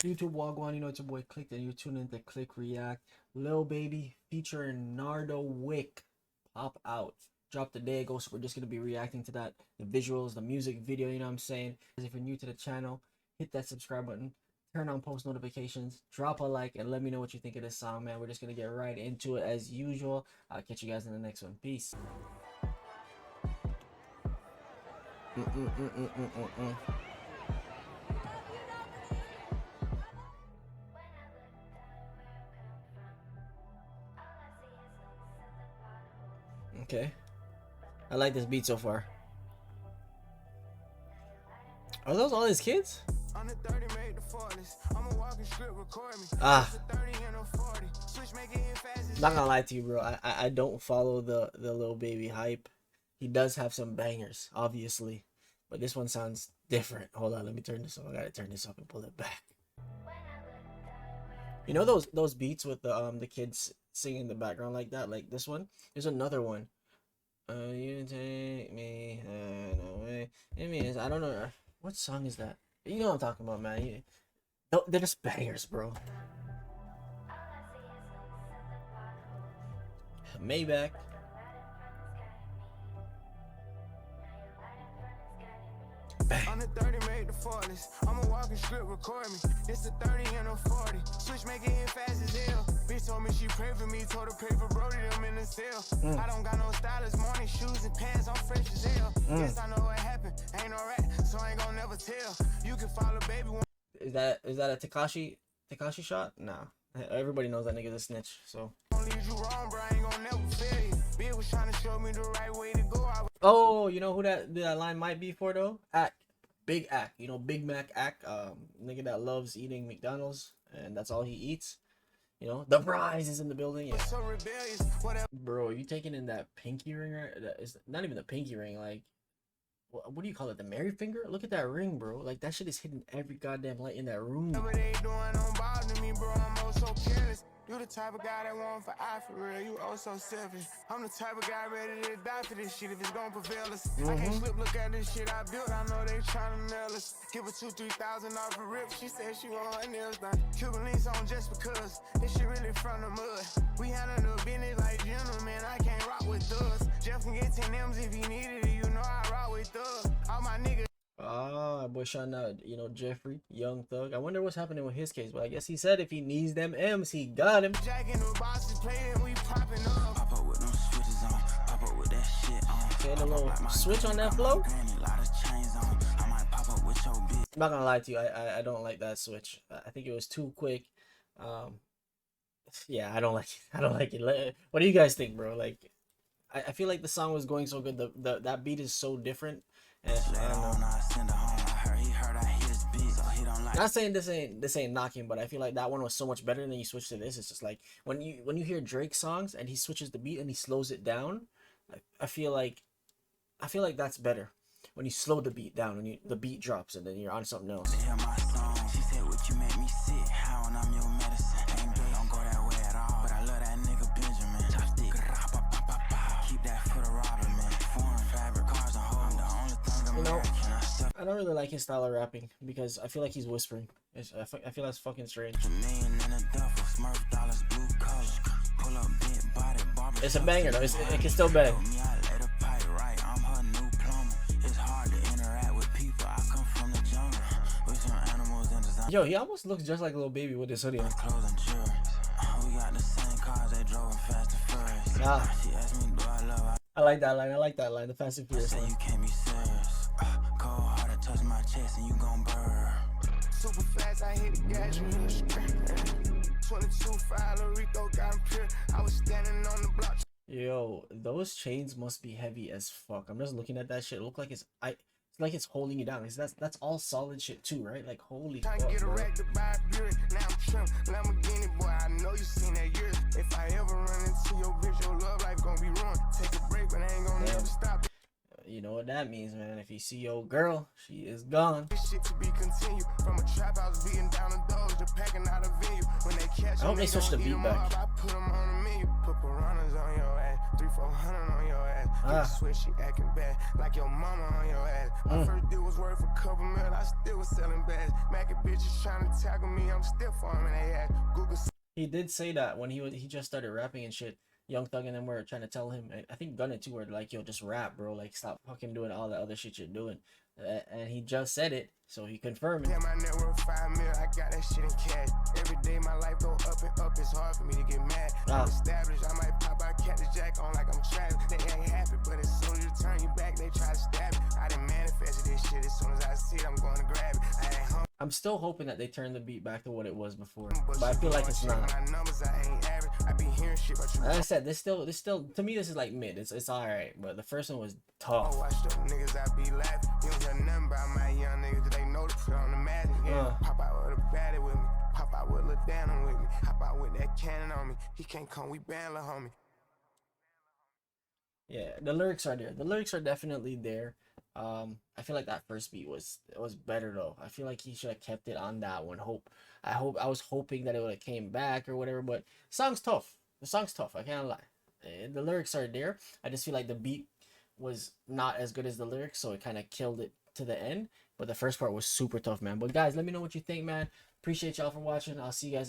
YouTube Wagwan, you know it's your boy Click, and you're tuning into Click React. Lil Baby featuring Nardo Wick pop out. Dropped a day ago, so we're just gonna be reacting to that, the visuals, the music video, you know what I'm saying? If you're new to the channel, hit that subscribe button, turn on post notifications, drop a like, and let me know what you think of this song, man. We're just gonna get right into it as usual. I'll catch you guys in the next one. Peace. Okay. I like this beat so far. Are those all his kids? Ah. Not gonna lie to you, bro. I don't follow the Lil Baby hype. He does have some bangers, obviously. But this one sounds different. Hold on, let me turn this up. I gotta turn this up and pull it back. You know those beats with the kids singing in the background like that? Like this one? There's another one. You take me away. I mean, I don't know. What song is that? You know what I'm talking about, man. They're just bangers, bro. Maybach. Bang. On the 30 made the 40s. I'm a walking script, record me. It's the 30 and a 40. Switch make it hit fast as hell. Bitch told me she prayed for me, told her pray for Brody them in the cell. I don't got no stylist, morning shoes and pants, I'm fresh as hell. Yes, I know what happened. Ain't no rat, so I ain't gonna never tell. You can follow baby. Is that a Tekashi shot? Nah. Everybody knows that nigga's a snitch, so. Oh, you know who that line might be for though? Ack. Big Ack. You know, Big Mac Ack, nigga that loves eating McDonald's and that's all he eats. You know, the prize is in the building. Yeah. So rebellious, bro, you taking in that pinky ring right? It's not even the pinky ring, like what do you call it? The Mary finger? Look at that ring, bro. Like that shit is hitting every goddamn light in that room. You the type of guy that want for eye for real. You oh so selfish. I'm the type of guy ready to die for this shit if it's gonna prevail us. I can't slip, look at this shit I built. I know they tryna nail us. Give her 2-3,000 off a rip. She said she want her nails done. Cuban links on just because this shit really from the mud. We handle the business like gentlemen. I can't rock with thugs. Jeff can get 10 M's if he needed it. You know I rock with thugs. All my niggas. Ah, boy, shouting out, you know, Jeffrey, Young Thug. I wonder what's happening with his case, but I guess he said if he needs them M's, he got him. Okay, the little switch on that flow. I'm not gonna lie to you, I don't like that switch. I think it was too quick. Yeah, I don't like it. I don't like it. What do you guys think, bro? Like, I feel like the song was going so good. That beat is so different. And not saying this ain't knocking, but I feel like that one was so much better. And then you switch to this. It's just like when you hear Drake songs and he switches the beat and he slows it down. I feel like that's better when you slow the beat down and the beat drops and then you're on something else. You know, I don't really like his style of rapping because I feel like he's whispering. I feel that's fucking strange. It's a banger though. It can still bang. Yo, he almost looks just like Lil Baby with his hoodie on. Nah. I like that line. I like that line. The Fast and Furious line. Touch my chest and you gon' burn. Super fast, I hit the gas. 22 Rico got him pure. I was standing on the block. Yo, those chains must be heavy as fuck. I'm just looking at that shit. It look like it's like it's holding you down. That's all solid shit too, right? Like holy fuck, bro. If I ever run into your bitch, your love life gonna be ruined. Take a break, but I ain't gonna never stop. You know what that means, man. If you see your girl, she is gone. I hope they switch the beat back. 300-400 on your ass. Get a switch, she acting bad, like your mama on your ass. My first deal was worth a couple mil, I still was selling bags. Mackin' bitches trying to tackle me, I'm still farming they ass. Google. He did say that when he just started rapping and shit. Young Thug and them were trying to tell him, I think Gunna too, were like, yo, just rap, bro. Like, stop fucking doing all the other shit you're doing. And he just said it, so he confirmed it. Yeah, my net worth 5 mil, I got that shit in cash. Every day my life go up and up, it's hard for me to get mad. I'm established, I might pop out, catch the jack on like I'm trapped. They ain't happy, but as soon as you turn you back, they try to stab it. I done manifested this shit, as soon as I see it, I'm going to grab it. I ain't home. I'm still hoping that they turn the beat back to what it was before, but I feel like it's not. Like I said, this still to me this is like mid. It's all right, but the first one was tough. Watch them niggas, I be laughing. You don't hear nothing about my young niggas. They know to put on the magic. Yeah, pop out with a baddie with me. Pop out with a Lil Dannon with me. Hop out with that cannon on me. He can't come, we ban Lil Homie. Yeah, the lyrics are there. The lyrics are definitely there. I feel like that first beat was better though. I feel like he should have kept it on that one. I was hoping that it would have came back or whatever, but the song's tough. The song's tough. I can't lie. The lyrics are there. I just feel like the beat was not as good as the lyrics, so it kind of killed it to the end. But the first part was super tough, man. But guys, let me know what you think, man. Appreciate y'all for watching. I'll see you guys